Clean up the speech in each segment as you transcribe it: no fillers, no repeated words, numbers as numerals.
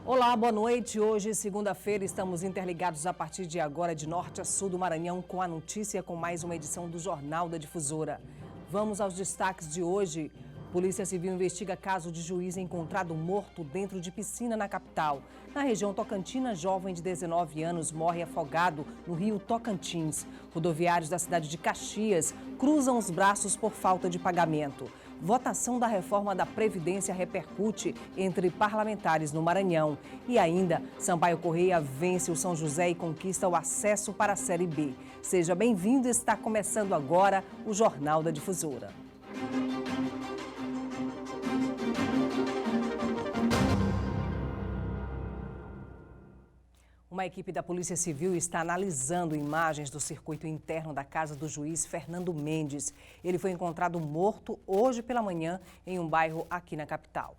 Olá, boa noite. Hoje, segunda-feira, estamos interligados a partir de agora, de norte a sul do Maranhão, com a notícia com mais uma edição do Jornal da Difusora. Vamos aos destaques de hoje. Polícia Civil investiga caso de juiz encontrado morto dentro de piscina na capital. Na região Tocantina, jovem de 19 anos morre afogado no rio Tocantins. Rodoviários da cidade de Caxias cruzam os braços por falta de pagamento. Votação da reforma da Previdência repercute entre parlamentares no Maranhão. E ainda, Sampaio Corrêa vence o São José e conquista o acesso para a Série B. Seja bem-vindo, está começando agora o Jornal da Difusora. Uma equipe da Polícia Civil está analisando imagens do circuito interno da casa do juiz Fernando Mendes. Ele foi encontrado morto hoje pela manhã em um bairro aqui na capital.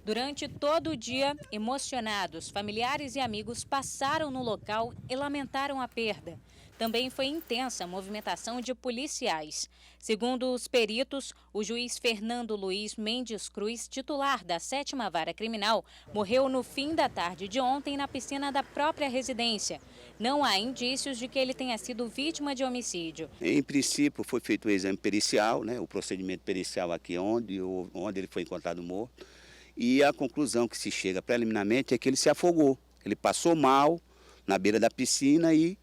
Durante todo o dia, emocionados, familiares e amigos passaram no local e lamentaram a perda. Também foi intensa a movimentação de policiais. Segundo os peritos, o juiz Fernando Luiz Mendes Cruz, titular da 7ª Vara Criminal, morreu no fim da tarde de ontem na piscina da própria residência. Não há indícios de que ele tenha sido vítima de homicídio. Em princípio, foi feito o exame pericial, o procedimento pericial aqui onde ele foi encontrado morto. E a conclusão que se chega preliminarmente é que ele se afogou. Ele passou mal na beira da piscina e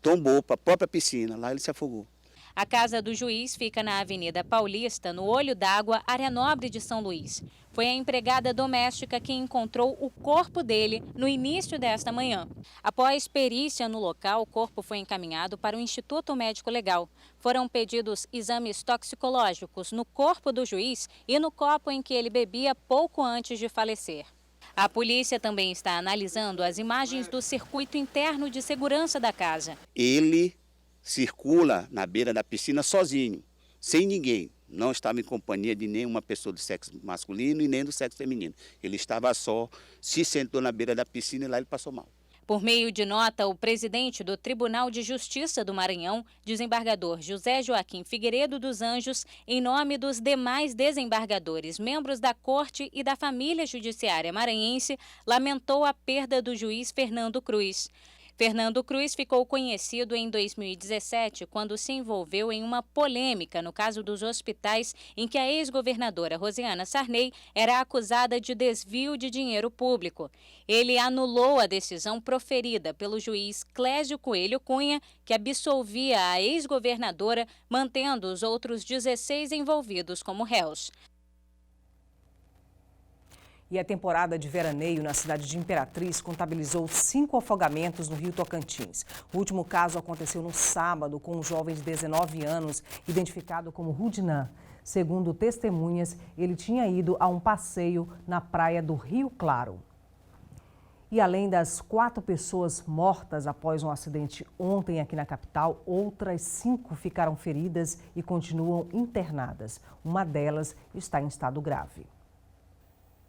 tombou para a própria piscina, lá ele se afogou. A casa do juiz fica na Avenida Paulista, no Olho d'Água, área nobre de São Luís. Foi a empregada doméstica que encontrou o corpo dele no início desta manhã. Após perícia no local, o corpo foi encaminhado para o Instituto Médico Legal. Foram pedidos exames toxicológicos no corpo do juiz e no copo em que ele bebia pouco antes de falecer. A polícia também está analisando as imagens do circuito interno de segurança da casa. Ele circula na beira da piscina sozinho, sem ninguém. Não estava em companhia de nenhuma pessoa do sexo masculino e nem do sexo feminino. Ele estava só, se sentou na beira da piscina e lá ele passou mal. Por meio de nota, o presidente do Tribunal de Justiça do Maranhão, desembargador José Joaquim Figueiredo dos Anjos, em nome dos demais desembargadores, membros da Corte e da família judiciária maranhense, lamentou a perda do juiz Fernando Cruz. Fernando Cruz ficou conhecido em 2017, quando se envolveu em uma polêmica no caso dos hospitais em que a ex-governadora Rosiana Sarney era acusada de desvio de dinheiro público. Ele anulou a decisão proferida pelo juiz Clésio Coelho Cunha, que absolvia a ex-governadora, mantendo os outros 16 envolvidos como réus. E a temporada de veraneio na cidade de Imperatriz contabilizou 5 afogamentos no rio Tocantins. O último caso aconteceu no sábado com um jovem de 19 anos, identificado como Rudinan. Segundo testemunhas, ele tinha ido a um passeio na praia do Rio Claro. E além das 4 pessoas mortas após um acidente ontem aqui na capital, outras 5 ficaram feridas e continuam internadas. Uma delas está em estado grave.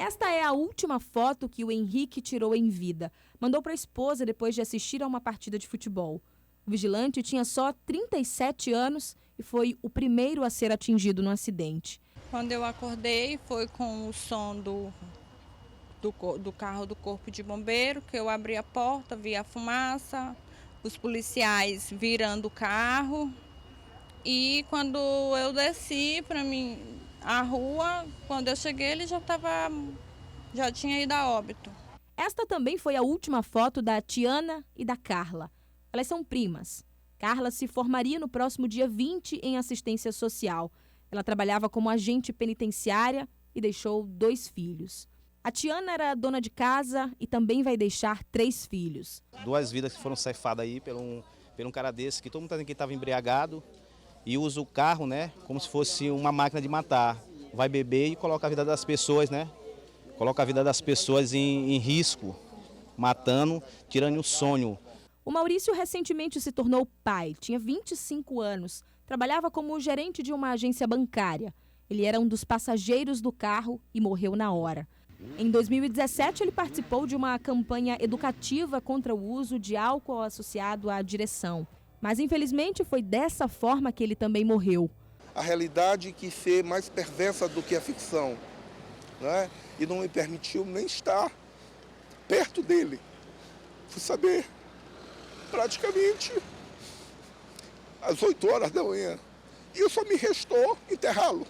Esta é a última foto que o Henrique tirou em vida. Mandou para a esposa depois de assistir a uma partida de futebol. O vigilante tinha só 37 anos e foi o primeiro a ser atingido no acidente. Quando eu acordei, foi com o som do carro do Corpo de Bombeiro, que eu abri a porta, vi a fumaça, os policiais virando o carro. E quando eu desci para mim... A rua, quando eu cheguei, ele já tinha ido a óbito. Esta também foi a última foto da Tiana e da Carla. Elas são primas. Carla se formaria no próximo dia 20 em assistência social. Ela trabalhava como agente penitenciária e deixou 2 filhos. A Tiana era dona de casa e também vai deixar 3 filhos. 2 vidas que foram ceifadas aí por um cara desse, que todo mundo que estava embriagado. E usa o carro, como se fosse uma máquina de matar. Vai beber e coloca a vida das pessoas, Coloca a vida das pessoas em risco, matando, tirando o sonho. O Maurício recentemente se tornou pai, tinha 25 anos, trabalhava como gerente de uma agência bancária. Ele era um dos passageiros do carro e morreu na hora. Em 2017, ele participou de uma campanha educativa contra o uso de álcool associado à direção. Mas, infelizmente, foi dessa forma que ele também morreu. A realidade quis ser mais perversa do que a ficção, e não me permitiu nem estar sepultamento dele. Fui saber praticamente às 8 horas da manhã. E só me restou enterrá-lo.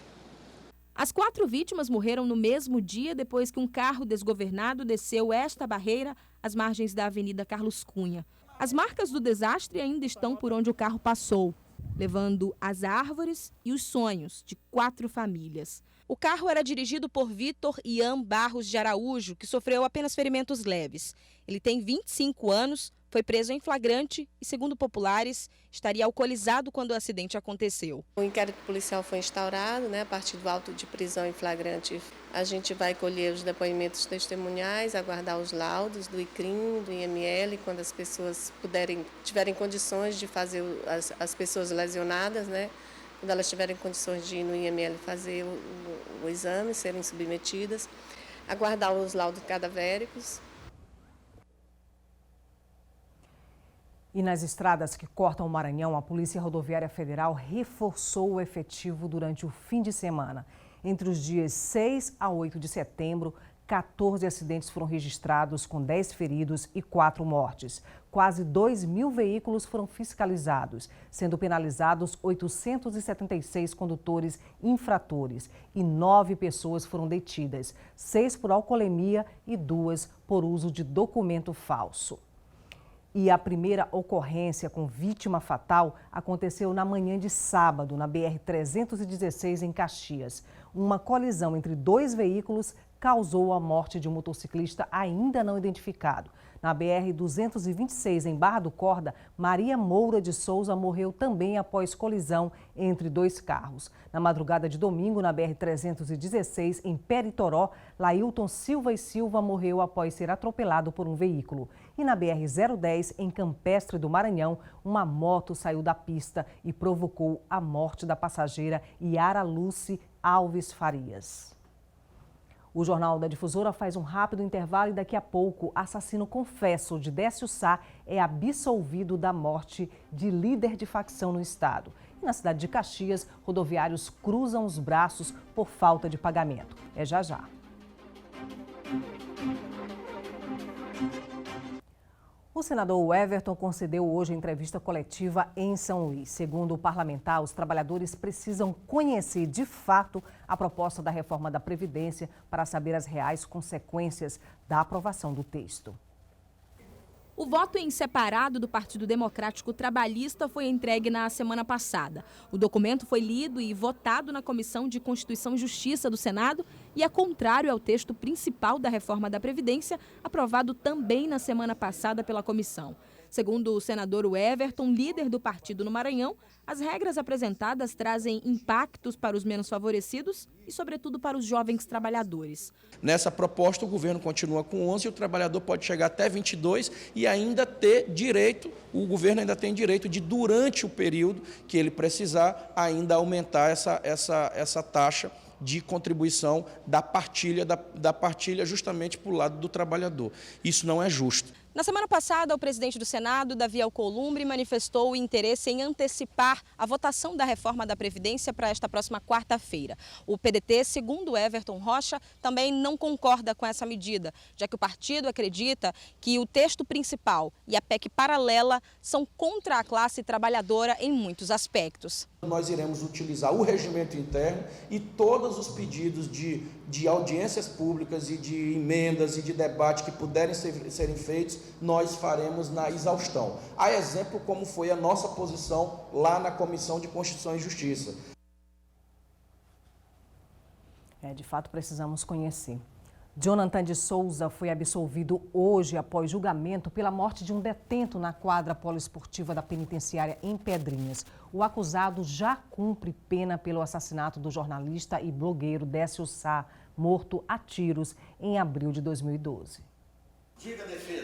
As 4 vítimas morreram no mesmo dia depois que um carro desgovernado desceu esta barreira às margens da Avenida Carlos Cunha. As marcas do desastre ainda estão por onde o carro passou, levando as árvores e os sonhos de 4 famílias. O carro era dirigido por Vitor Ian Barros de Araújo, que sofreu apenas ferimentos leves. Ele tem 25 anos, foi preso em flagrante e, segundo populares, estaria alcoolizado quando o acidente aconteceu. O inquérito policial foi instaurado, a partir do auto de prisão em flagrante. A gente vai colher os depoimentos testemunhais, aguardar os laudos do ICRIM, do IML, quando as pessoas tiverem condições de fazer, as pessoas lesionadas, quando elas tiverem condições de ir no IML fazer o exame, serem submetidas, aguardar os laudos cadavéricos. E nas estradas que cortam o Maranhão, a Polícia Rodoviária Federal reforçou o efetivo durante o fim de semana. Entre os dias 6 a 8 de setembro, 14 acidentes foram registrados, com 10 feridos e 4 mortes. Quase 2.000 veículos foram fiscalizados, sendo penalizados 876 condutores infratores e 9 pessoas foram detidas, 6 por alcoolemia e 2 por uso de documento falso. E a primeira ocorrência com vítima fatal aconteceu na manhã de sábado, na BR-316, em Caxias. Uma colisão entre 2 veículos causou a morte de um motociclista ainda não identificado. Na BR-226, em Barra do Corda, Maria Moura de Souza morreu também após colisão entre 2 carros. Na madrugada de domingo, na BR-316, em Peritoró, Lailton Silva e Silva morreu após ser atropelado por um veículo. E na BR-010, em Campestre do Maranhão, uma moto saiu da pista e provocou a morte da passageira Yara Lucy Alves Farias. O Jornal da Difusora faz um rápido intervalo e daqui a pouco, assassino confesso de Décio Sá é absolvido da morte de líder de facção no estado. E na cidade de Caxias, rodoviários cruzam os braços por falta de pagamento. É já já. O senador Everton concedeu hoje entrevista coletiva em São Luís. Segundo o parlamentar, os trabalhadores precisam conhecer de fato a proposta da reforma da Previdência para saber as reais consequências da aprovação do texto. O voto em separado do Partido Democrático Trabalhista foi entregue na semana passada. O documento foi lido e votado na Comissão de Constituição e Justiça do Senado e é contrário ao texto principal da reforma da Previdência, aprovado também na semana passada pela comissão. Segundo o senador Everton, líder do partido no Maranhão, as regras apresentadas trazem impactos para os menos favorecidos e, sobretudo, para os jovens trabalhadores. Nessa proposta, o governo continua com 11 e o trabalhador pode chegar até 22 e ainda ter direito, o governo ainda tem direito de, durante o período que ele precisar, ainda aumentar essa taxa de contribuição da partilha justamente para o lado do trabalhador. Isso não é justo. Na semana passada, o presidente do Senado, Davi Alcolumbre, manifestou o interesse em antecipar a votação da reforma da Previdência para esta próxima quarta-feira. O PDT, segundo Everton Rocha, também não concorda com essa medida, já que o partido acredita que o texto principal e a PEC paralela são contra a classe trabalhadora em muitos aspectos. Nós iremos utilizar o regimento interno e todos os pedidos de audiências públicas e de emendas e de debate que puderem serem feitos, nós faremos na exaustão. A exemplo como foi a nossa posição lá na Comissão de Constituição e Justiça. De fato, precisamos conhecer. Jonathan de Souza foi absolvido hoje após julgamento pela morte de um detento na quadra poliesportiva da penitenciária em Pedrinhas. O acusado já cumpre pena pelo assassinato do jornalista e blogueiro Décio Sá, morto a tiros em abril de 2012.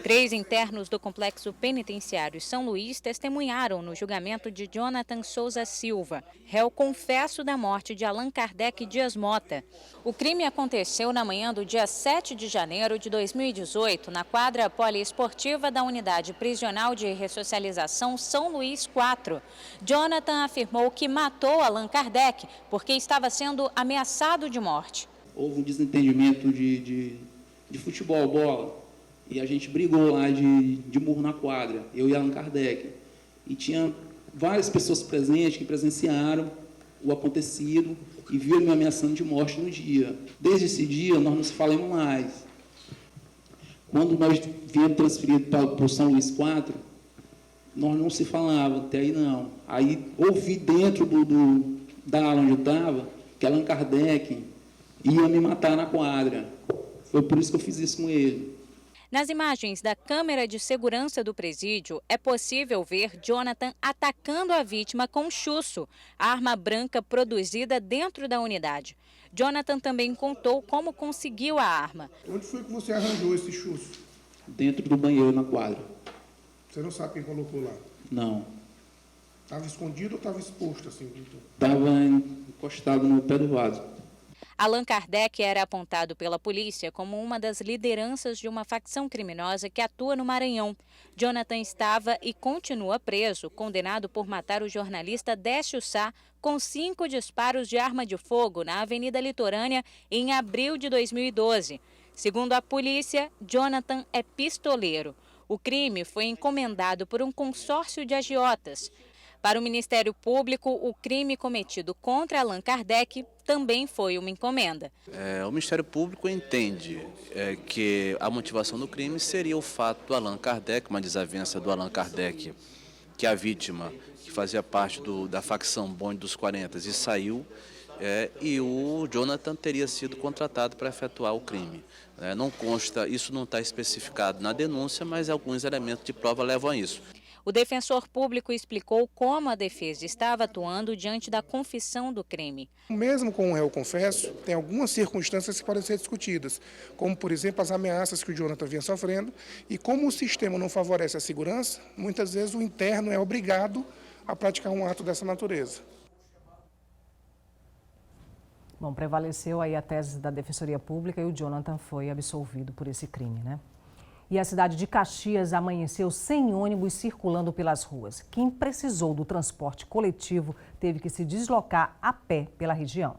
3 internos do complexo penitenciário São Luís testemunharam no julgamento de Jonathan Souza Silva, réu confesso da morte de Allan Kardec Dias Mota. O crime aconteceu na manhã do dia 7 de janeiro de 2018, na quadra poliesportiva da Unidade Prisional de Ressocialização São Luís 4. Jonathan afirmou que matou Allan Kardec porque estava sendo ameaçado de morte. Houve um desentendimento de futebol, bola. e a gente brigou lá de murro na quadra, eu e Allan Kardec. E tinha várias pessoas presentes que presenciaram o acontecido e viram me ameaçando de morte no dia. Desde esse dia, nós não se falamos mais. Quando nós viemos transferidos para o São Luís 4, nós não se falávamos, até aí não. Aí ouvi dentro da ala onde eu estava que Allan Kardec ia me matar na quadra. Foi por isso que eu fiz isso com ele. Nas imagens da câmera de segurança do presídio, é possível ver Jonathan atacando a vítima com chuço, a arma branca produzida dentro da unidade. Jonathan também contou como conseguiu a arma. Onde foi que você arranjou esse chuço? Dentro do banheiro, na quadra. Você não sabe quem colocou lá? Não. Estava escondido ou estava exposto assim? Estava encostado no pé do vaso. Allan Kardec era apontado pela polícia como uma das lideranças de uma facção criminosa que atua no Maranhão. Jonathan estava e continua preso, condenado por matar o jornalista Décio Sá com 5 disparos de arma de fogo na Avenida Litorânea em abril de 2012. Segundo a polícia, Jonathan é pistoleiro. O crime foi encomendado por um consórcio de agiotas. Para o Ministério Público, o crime cometido contra Allan Kardec também foi uma encomenda. O Ministério Público entende que a motivação do crime seria o fato do Allan Kardec, uma desavença do Allan Kardec, que a vítima, que fazia parte da facção Bonde dos 40 e saiu, e o Jonathan teria sido contratado para efetuar o crime. Não consta, isso não está especificado na denúncia, mas alguns elementos de prova levam a isso. O defensor público explicou como a defesa estava atuando diante da confissão do crime. Mesmo com o réu confesso, tem algumas circunstâncias que podem ser discutidas, como, por exemplo, as ameaças que o Jonathan vinha sofrendo, e como o sistema não favorece a segurança, muitas vezes o interno é obrigado a praticar um ato dessa natureza. Bom, prevaleceu aí a tese da Defensoria Pública e o Jonathan foi absolvido por esse crime, né? E a cidade de Caxias amanheceu sem ônibus circulando pelas ruas. Quem precisou do transporte coletivo teve que se deslocar a pé pela região.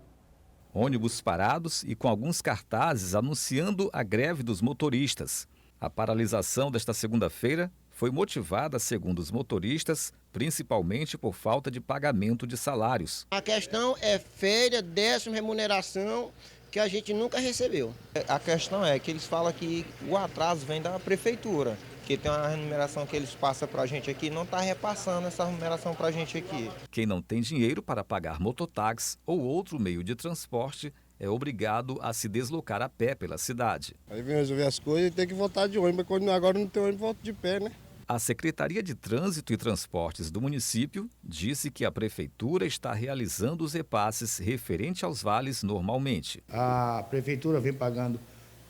Ônibus parados e com alguns cartazes anunciando a greve dos motoristas. A paralisação desta segunda-feira foi motivada, segundo os motoristas, principalmente por falta de pagamento de salários. A questão é férias, décimo, remuneração, que a gente nunca recebeu. A questão é que eles falam que o atraso vem da prefeitura, que tem uma remuneração que eles passam para a gente aqui, não está repassando essa remuneração para a gente aqui. Quem não tem dinheiro para pagar mototáxi ou outro meio de transporte é obrigado a se deslocar a pé pela cidade. Aí vem resolver as coisas e tem que voltar de ônibus, quando agora não tem ônibus, volta de pé, né? A Secretaria de Trânsito e Transportes do município disse que a prefeitura está realizando os repasses referente aos vales normalmente. A prefeitura vem pagando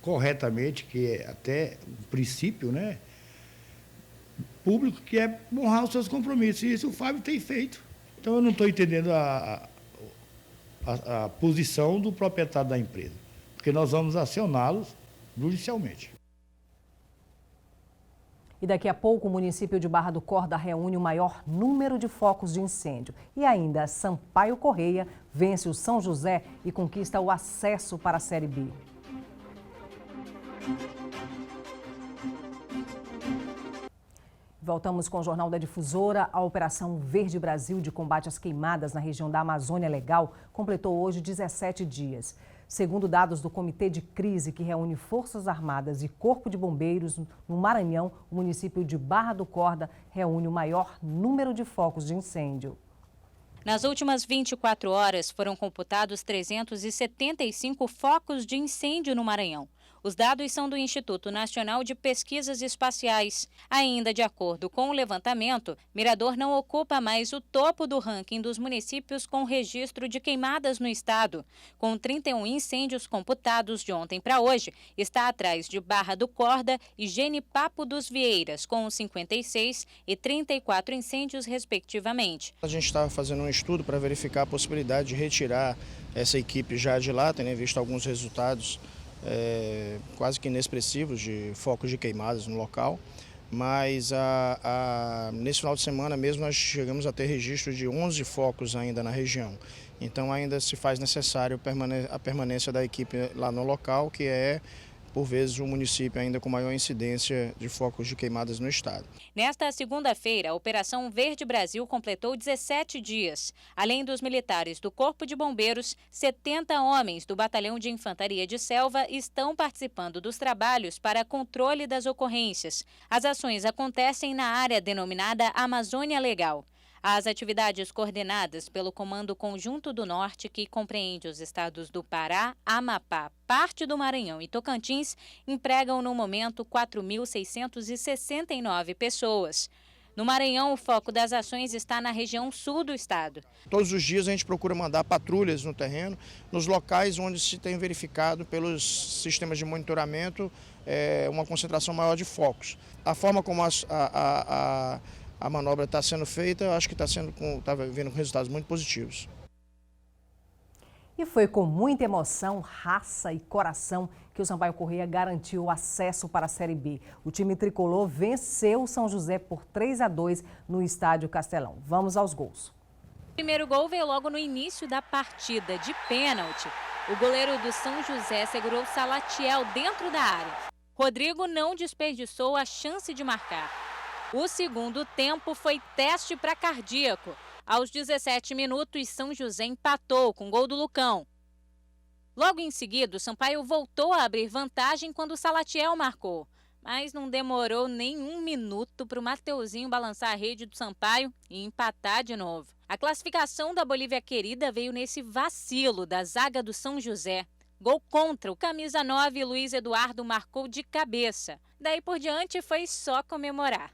corretamente, que é até o princípio, né, público, que é honrar os seus compromissos. E isso o Fábio tem feito. Então eu não estou entendendo a posição do proprietário da empresa, porque nós vamos acioná-los judicialmente. E daqui a pouco o município de Barra do Corda reúne o maior número de focos de incêndio. E ainda Sampaio Correia vence o São José e conquista o acesso para a Série B. Voltamos com o Jornal da Difusora. A Operação Verde Brasil de combate às queimadas na região da Amazônia Legal completou hoje 17 dias. Segundo dados do Comitê de Crise, que reúne Forças Armadas e Corpo de Bombeiros no Maranhão, o município de Barra do Corda reúne o maior número de focos de incêndio. Nas últimas 24 horas, foram computados 375 focos de incêndio no Maranhão. Os dados são do Instituto Nacional de Pesquisas Espaciais. Ainda de acordo com o levantamento, Mirador não ocupa mais o topo do ranking dos municípios com registro de queimadas no estado. Com 31 incêndios computados de ontem para hoje, está atrás de Barra do Corda e Genipapo dos Vieiras, com 56 e 34 incêndios, respectivamente. A gente estava fazendo um estudo para verificar a possibilidade de retirar essa equipe já de lá, tendo visto alguns resultados quase que inexpressivos de focos de queimadas no local, mas nesse final de semana mesmo nós chegamos a ter registro de 11 focos ainda na região. Então ainda se faz necessário a permanência da equipe lá no local, que é por vezes, o município ainda com maior incidência de focos de queimadas no estado. Nesta segunda-feira, a Operação Verde Brasil completou 17 dias. Além dos militares do Corpo de Bombeiros, 70 homens do Batalhão de Infantaria de Selva estão participando dos trabalhos para controle das ocorrências. As ações acontecem na área denominada Amazônia Legal. As atividades coordenadas pelo Comando Conjunto do Norte, que compreende os estados do Pará, Amapá, parte do Maranhão e Tocantins, empregam no momento 4.669 pessoas. No Maranhão, o foco das ações está na região sul do estado. Todos os dias a gente procura mandar patrulhas no terreno, nos locais onde se tem verificado pelos sistemas de monitoramento uma concentração maior de focos. A forma como a manobra está sendo feita, eu acho que está vendo resultados muito positivos. E foi com muita emoção, raça e coração que o Sampaio Corrêa garantiu o acesso para a Série B. O time tricolor venceu o São José por 3-2 no Estádio Castelão. Vamos aos gols. O primeiro gol veio logo no início da partida, de pênalti. O goleiro do São José segurou Salatiel dentro da área. Rodrigo não desperdiçou a chance de marcar. O segundo tempo foi teste para cardíaco. Aos 17 minutos, São José empatou com gol do Lucão. Logo em seguida, o Sampaio voltou a abrir vantagem quando o Salatiel marcou. Mas não demorou nem um minuto para o Mateuzinho balançar a rede do Sampaio e empatar de novo. A classificação da Bolívia Querida veio nesse vacilo da zaga do São José. Gol contra, o camisa 9 Luiz Eduardo marcou de cabeça. Daí por diante foi só comemorar.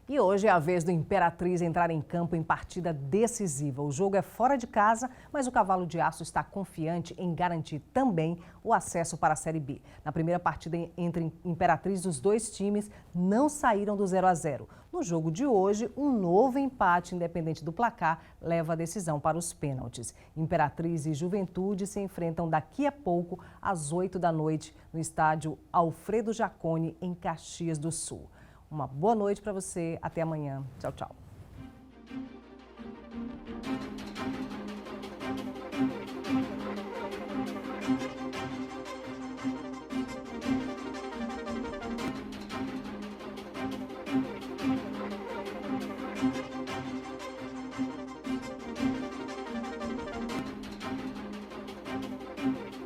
E hoje é a vez do Imperatriz entrar em campo em partida decisiva. O jogo é fora de casa, mas o Cavalo de Aço está confiante em garantir também o acesso para a Série B. Na primeira partida entre Imperatriz, os dois times não saíram do 0-0. No jogo de hoje, um novo empate, independente do placar, leva a decisão para os pênaltis. Imperatriz e Juventude se enfrentam daqui a pouco, às 8 da noite, no estádio Alfredo Jaconi, em Caxias do Sul. Uma boa noite para você. Até amanhã. Tchau, tchau.